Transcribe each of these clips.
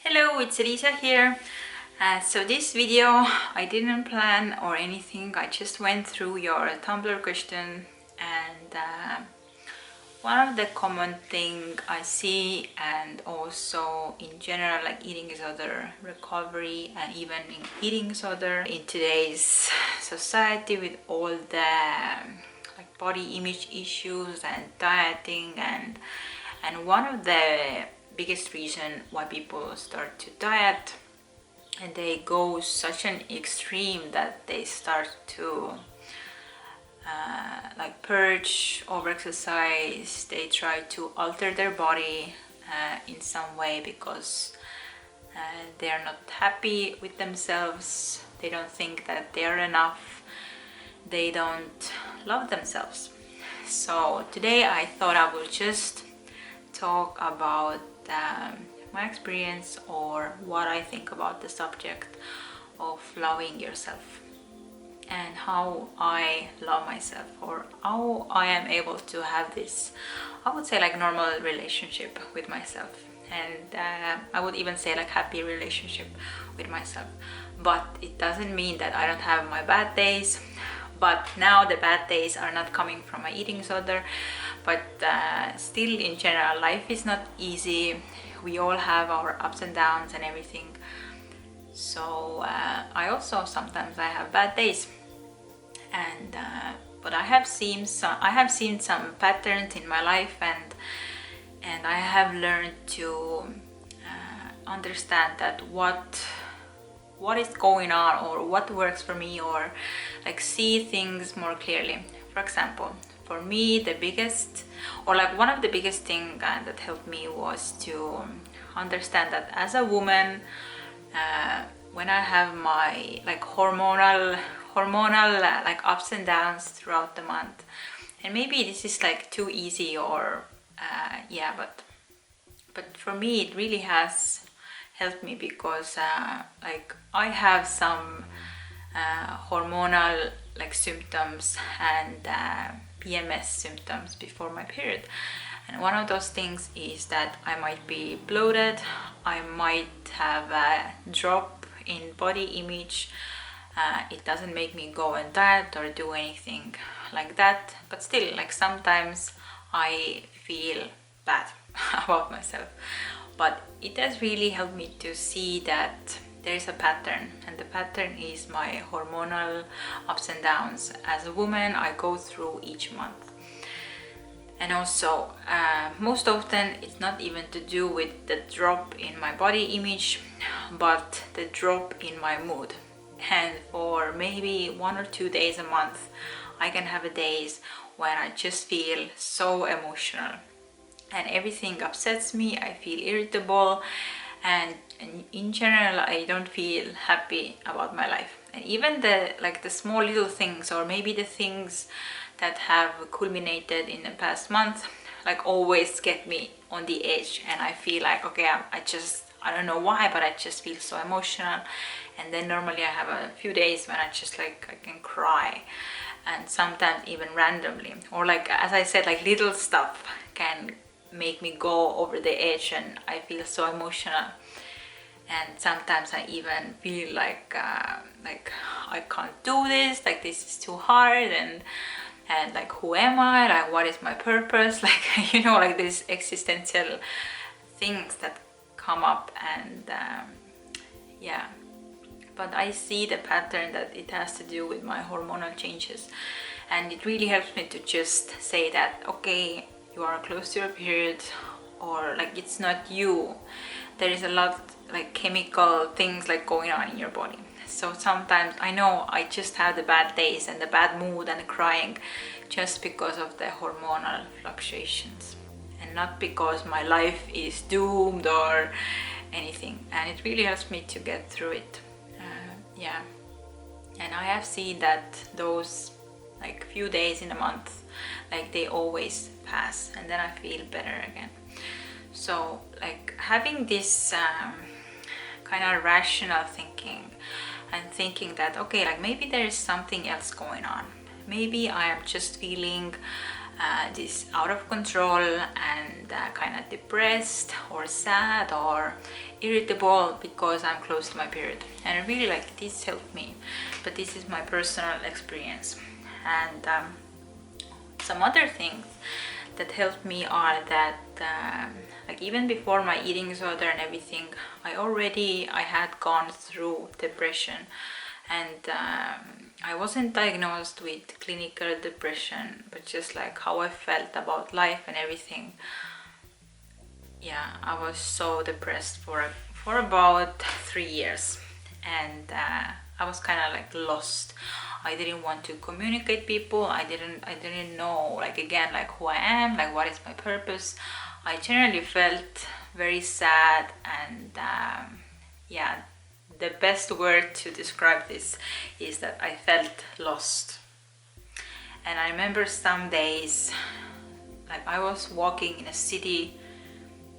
Hello, it's Elisa here. So this video I didn't plan or anything. I just went through your Tumblr question, and one of the common thing I see, and also in general, like eating disorder recovery and even in eating disorder in today's society, with all the like body image issues and dieting, and one of the biggest reason why people start to diet, and they go such an extreme that they start to like purge, over exercise. They try to alter their body in some way because they are not happy with themselves. They don't think that they are enough. They don't love themselves. So today I thought I will just talk about my experience, or what I think about the subject of loving yourself, and how I love myself, or how I am able to have this, I would say, like normal relationship with myself, and I would even say like happy relationship with myself. But it doesn't mean that I don't have my bad days. But now the bad days are not coming from my eating disorder, but still in general life is not easy. We all have our ups and downs and everything. So I also sometimes I have bad days, and but I have seen some patterns in my life, and I have learned to understand that what is going on, or what works for me, or like see things more clearly. For example, for me, the biggest, or like one of the biggest things that helped me was to understand that as a woman, when I have my like hormonal like ups and downs throughout the month, and maybe this is like too easy, or yeah, but for me it really has helped me, because like I have some hormonal like symptoms and PMS symptoms before my period. And one of those things is that I might be bloated, I might have a drop in body image. It doesn't make me go and diet or do anything like that, but still, like sometimes I feel bad about myself. But it has really helped me to see that there is a pattern, and the pattern is my hormonal ups and downs as a woman I go through each month. And also most often it's not even to do with the drop in my body image, but the drop in my mood. And for maybe 1 or 2 days a month, I can have a days when I just feel so emotional and everything upsets me. I feel irritable, and in general I don't feel happy about my life. And even the small little things, or maybe the things that have culminated in the past month, like always get me on the edge, and I feel like, okay, I don't know why, but I just feel so emotional. And then normally I have a few days when I just like I can cry, and sometimes even randomly, or like, as I said, like little stuff can make me go over the edge, and I feel so emotional. And sometimes I even feel like I can't do this, like this is too hard, and like, who am I, like what is my purpose, like like these existential things that come up. And yeah, but I see the pattern that it has to do with my hormonal changes, and it really helps me to just say that, okay, you are close to your period, or like it's not you, there is a lot like chemical things like going on in your body. So sometimes I know I just have the bad days and the bad mood and the crying just because of the hormonal fluctuations, and not because my life is doomed or anything. And it really helps me to get through it. Yeah, and I have seen that those like few days in a month, like they always pass, and then I feel better again. So like having this kind of rational thinking, and thinking that, okay, like maybe there is something else going on. Maybe I am just feeling this out of control and kind of depressed or sad or irritable because I'm close to my period. And I really like this helped me, but this is my personal experience. And some other things that helped me are that like even before my eating disorder and everything, I had gone through depression, and I wasn't diagnosed with clinical depression, but just like how I felt about life and everything. Yeah, I was so depressed for about 3 years, and I was kind of like lost. I didn't want to communicate people. I didn't know, like, again, like who I am, like what is my purpose. I generally felt very sad, and yeah, the best word to describe this is that I felt lost. And I remember some days, like I was walking in a city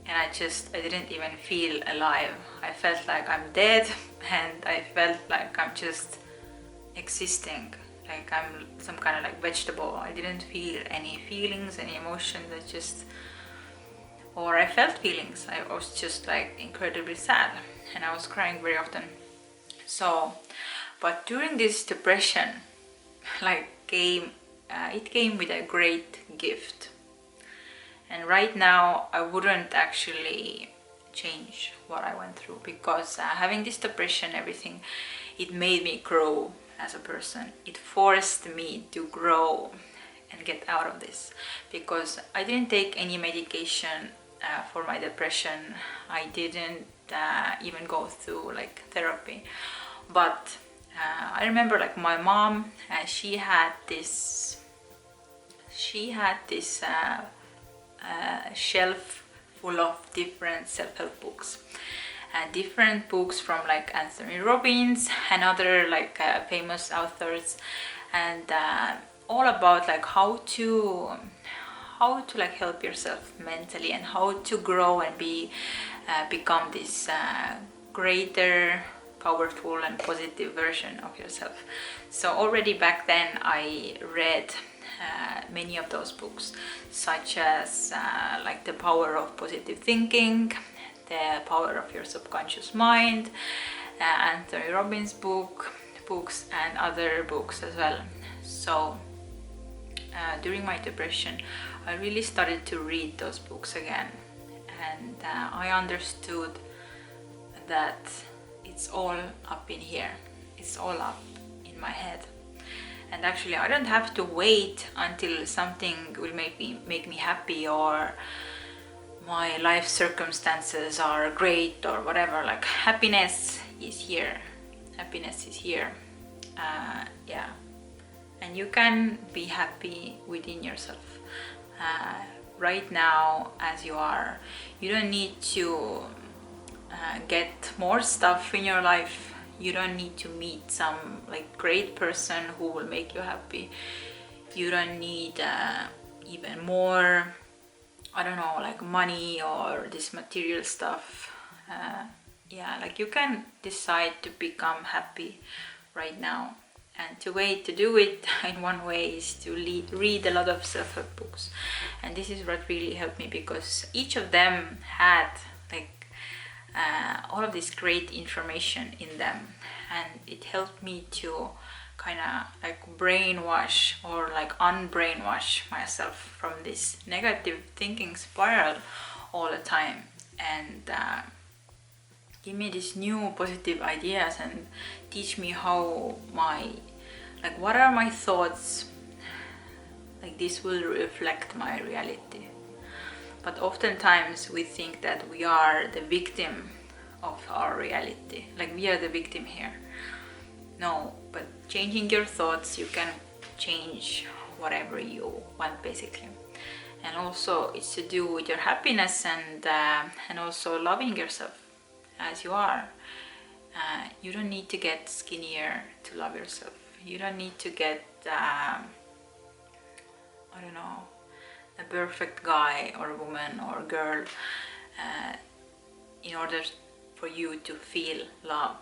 and I didn't even feel alive. I felt like I'm dead, and I felt like I'm just existing, like I'm some kind of like vegetable. I didn't feel any feelings, any emotions. I felt feelings. I was just like incredibly sad, and I was crying very often. So, but during this depression, like it came with a great gift. And right now, I wouldn't actually change what I went through, because having this depression, everything, it made me grow as a person. It forced me to grow and get out of this, because I didn't take any medication for my depression. I didn't even go through like therapy. But I remember like my mom, she had this shelf full of different self-help books, different books from like Anthony Robbins and other like famous authors, and all about like how to like help yourself mentally, and how to grow and become this greater, powerful and positive version of yourself. So already back then I read many of those books, such as like The Power of Positive Thinking, The Power of Your Subconscious Mind, Anthony Robbins books and other books as well. So during my depression, I really started to read those books again, and I understood that it's all up in here. It's all up in my head. And actually, I don't have to wait until something will make me happy, or my life circumstances are great or whatever. Like happiness is here. Happiness is here. Yeah. And you can be happy within yourself. Right now, as you are, you don't need to get more stuff in your life. You don't need to meet some like great person who will make you happy. You don't need even more, I don't know, like money or this material stuff. Yeah, like you can decide to become happy right now. And the way to do it in one way is to read a lot of self-help books. And this is what really helped me, because each of them had like all of this great information in them, and it helped me to kind of like brainwash or like unbrainwash myself from this negative thinking spiral all the time, and give me these new positive ideas and teach me how what are my thoughts, like this will reflect my reality. But oftentimes we think that we are the victim of our reality, like we are the victim here. No, but changing your thoughts, you can change whatever you want basically. And also it's to do with your happiness, and also loving yourself as you are. You don't need to get skinnier to love yourself. You don't need to get I don't know, a perfect guy or woman or girl in order for you to feel love.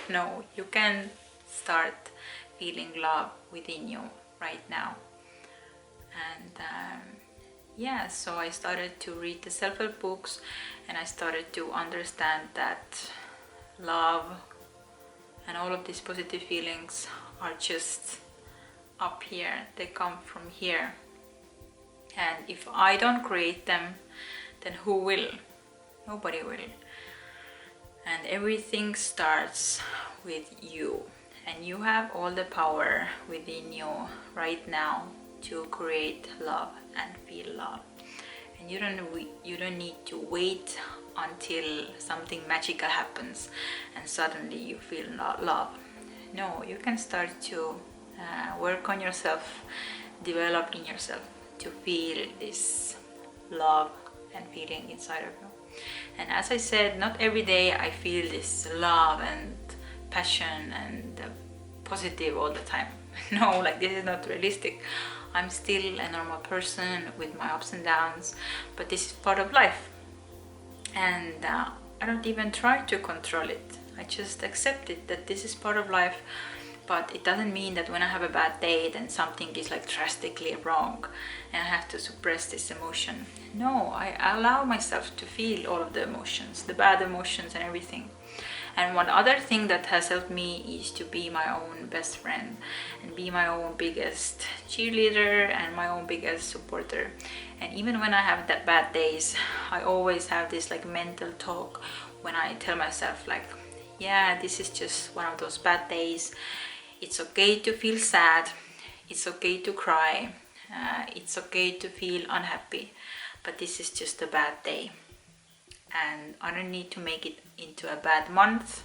No, you can start feeling love within you right now. And yeah, so I started to read the self-help books, and I started to understand that love and all of these positive feelings are just up here. They come from here. And if I don't create them, then who will? Nobody will. And everything starts with you. And you have all the power within you right now to create love and feel love. And you don't need to wait until something magical happens and suddenly you feel love. No, you can start to work on yourself, develop in yourself to feel this love and feeling inside of you. And as I said, not every day I feel this love and passion and positive all the time. No, like this is not realistic. I'm still a normal person with my ups and downs, but this is part of life. And I don't even try to control it. I just accept it, that this is part of life. But it doesn't mean that when I have a bad day, then something is like drastically wrong and I have to suppress this emotion. No, I allow myself to feel all of the emotions, the bad emotions and everything. And one other thing that has helped me is to be my own best friend and be my own biggest cheerleader and my own biggest supporter. And even when I have that bad days, I always have this like mental talk when I tell myself like, yeah, this is just one of those bad days. It's okay to feel sad. It's okay to cry. It's okay to feel unhappy. But this is just a bad day. And I don't need to make it into a bad month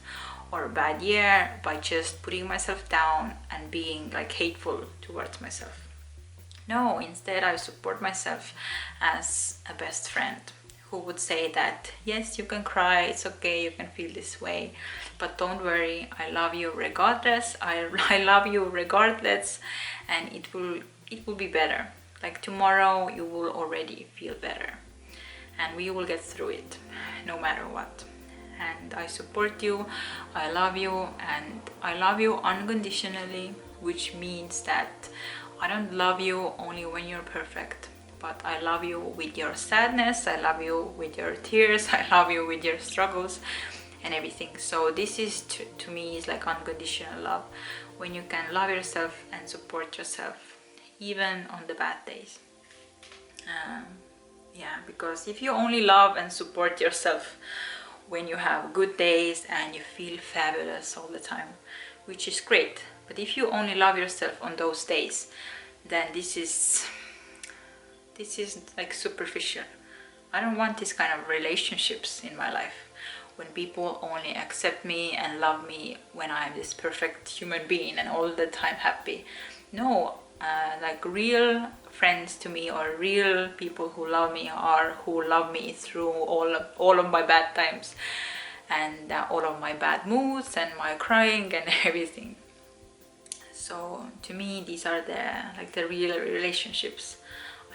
or a bad year by just putting myself down and being like hateful towards myself. No, instead I support myself as a best friend who would say that yes, you can cry, it's okay, you can feel this way, but don't worry, I love you regardless. I love you regardless, and it will be better. Like tomorrow you will already feel better, and we will get through it no matter what. And I support you, I love you, and I love you unconditionally, which means that I don't love you only when you're perfect, but I love you with your sadness, I love you with your tears, I love you with your struggles and everything. So this is to me is like unconditional love, when you can love yourself and support yourself even on the bad days. Yeah, because if you only love and support yourself when you have good days and you feel fabulous all the time, which is great, but if you only love yourself on those days, then this is like superficial. I don't want this kind of relationships in my life, when people only accept me and love me when I'm this perfect human being and all the time happy. No, like real friends to me, or real people who love me, are who love me through all of my bad times and all of my bad moods and my crying and everything. So to me, these are the real relationships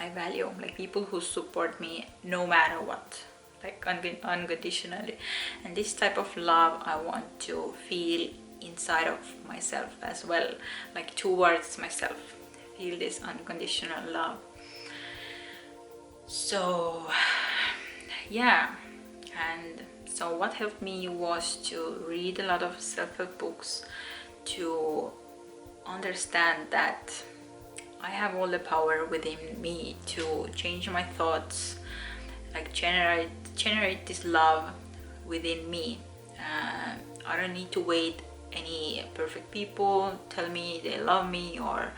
I value, like people who support me no matter what, like unconditionally. And this type of love I want to feel inside of myself as well, like towards myself, feel this unconditional love. So yeah, and so what helped me was to read a lot of self-help books, to understand that I have all the power within me to change my thoughts, like generate this love within me. I don't need to wait any perfect people tell me they love me, or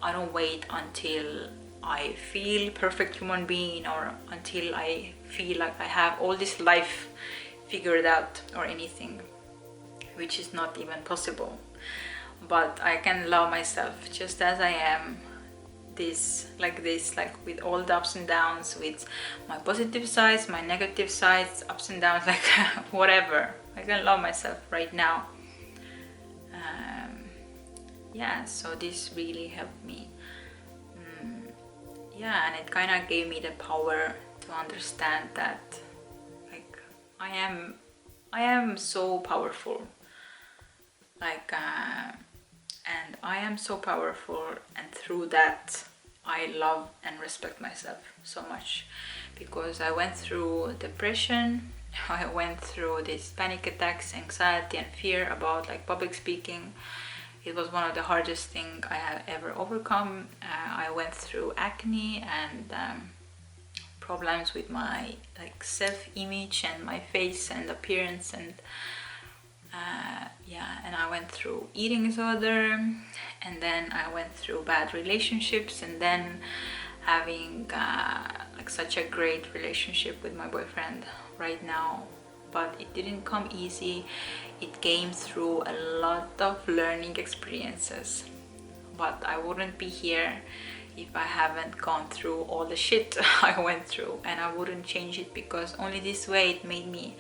I don't wait until I feel perfect human being, or until I feel like I have all this life figured out or anything, which is not even possible. But I can love myself just as I am, like with all the ups and downs, with my positive sides, my negative sides, ups and downs, like whatever. I can love myself right now. Yeah, so this really helped me. Yeah, and it kind of gave me the power to understand that like I am so powerful, like and I am so powerful, and through that I love and respect myself so much, because I went through depression, I went through these panic attacks, anxiety and fear about like public speaking. It was one of the hardest things I have ever overcome. I went through acne and problems with my like self-image and my face and appearance, and and I went through eating disorder, and then I went through bad relationships, and then having like such a great relationship with my boyfriend right now. But it didn't come easy. It came through a lot of learning experiences, but I wouldn't be here if I haven't gone through all the shit I went through, and I wouldn't change it, because only this way it made me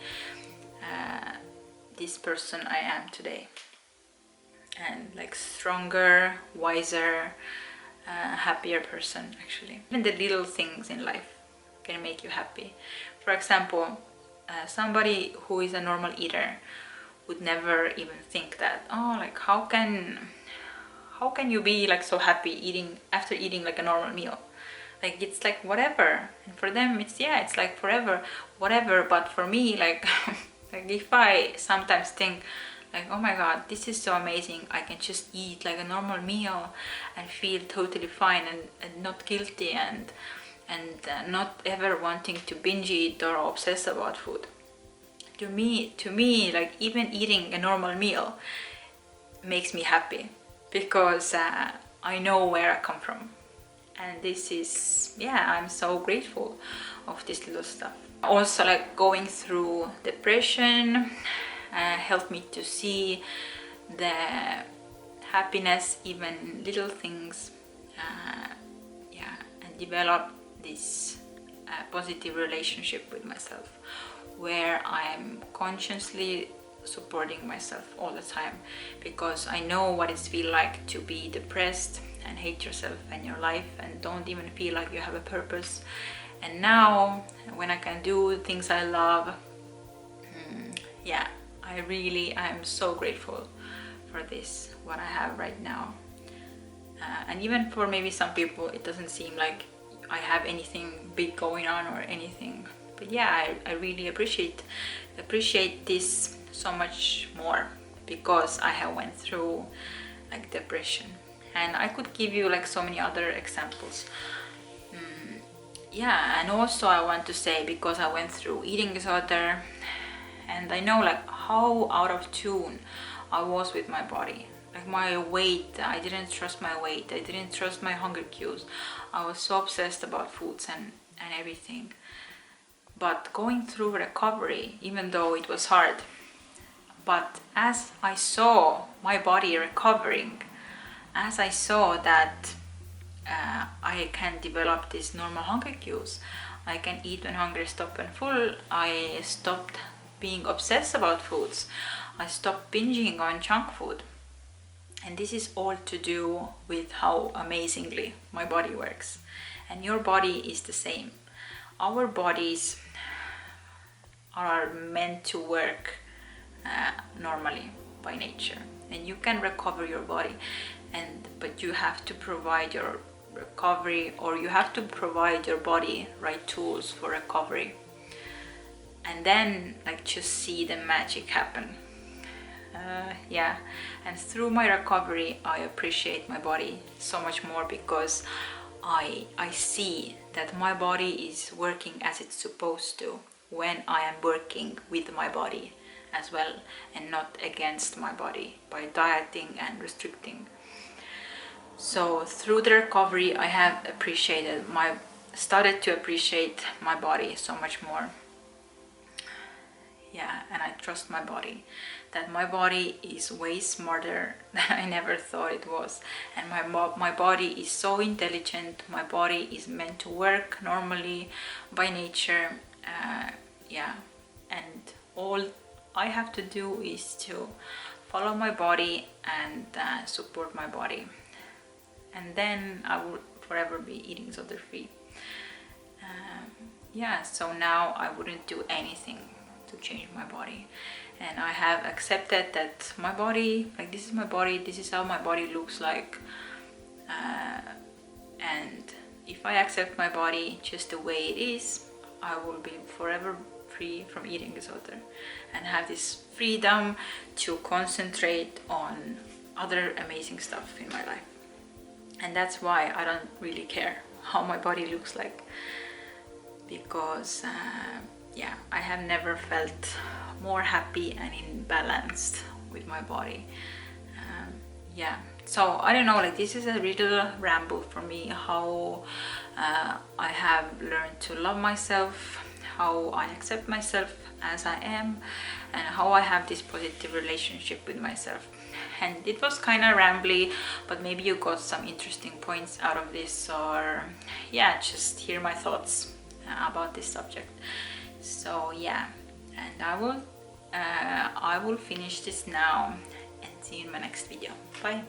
this person I am today, and like stronger, wiser, happier person actually. Even the little things in life can make you happy. For example, somebody who is a normal eater would never even think that, oh, like how can you be like so happy eating after eating like a normal meal? Like it's like whatever, and for them it's it's like forever whatever. But for me, like like if I sometimes think like, oh my god, this is so amazing, I can just eat like a normal meal and feel totally fine, and not guilty, and not ever wanting to binge eat or obsess about food. To me, like even eating a normal meal makes me happy, because I know where I come from, and this is I'm so grateful of this little stuff. Also, like going through depression helped me to see the happiness, even little things, and develop this positive relationship with myself, where I'm consciously supporting myself all the time, because I know what it feels like to be depressed and hate yourself and your life and don't even feel like you have a purpose. And now when I can do things I love, I'm so grateful for this, what I have right now. And even for maybe some people it doesn't seem like I have anything big going on or anything, but I really appreciate this so much more, because I have went through like depression. And I could give you like so many other examples. And also I want to say, because I went through eating disorder, and I know like how out of tune I was with my body. Like my weight, I didn't trust my weight, I didn't trust my hunger cues. I was so obsessed about foods and everything. But going through recovery, even though it was hard, but as I saw my body recovering, as I saw that I can develop these normal hunger cues, I can eat when hungry, stop when full, I stopped being obsessed about foods, I stopped binging on junk food. And this is all to do with how amazingly my body works. And your body is the same. Our bodies are meant to work normally by nature, and you can recover your body, but you have to provide your recovery, or you have to provide your body right tools for recovery, and then like just see the magic happen. And through my recovery I appreciate my body so much more, because I see that my body is working as it's supposed to when I am working with my body as well, and not against my body by dieting and restricting. So through the recovery I have started to appreciate my body so much more. And I trust my body, that my body is way smarter than I never thought it was, and my body is so intelligent. My body is meant to work normally by nature. And all I have to do is to follow my body and support my body, and then I would forever be eating disorder free. So now I wouldn't do anything to change my body, and I have accepted that my body, like this is my body, this is how my body looks like, And if I accept my body just the way it is, I will be forever free from eating disorder and have this freedom to concentrate on other amazing stuff in my life. And that's why I don't really care how my body looks like, because yeah, I have never felt more happy and in balanced with my body. Yeah, so I don't know, like, this is a little ramble for me, how I have learned to love myself, how I accept myself as I am, and how I have this positive relationship with myself. And it was kind of rambly, but maybe you got some interesting points out of this, or yeah, just hear my thoughts about this subject. So yeah, and I will finish this now and see you in my next video. Bye.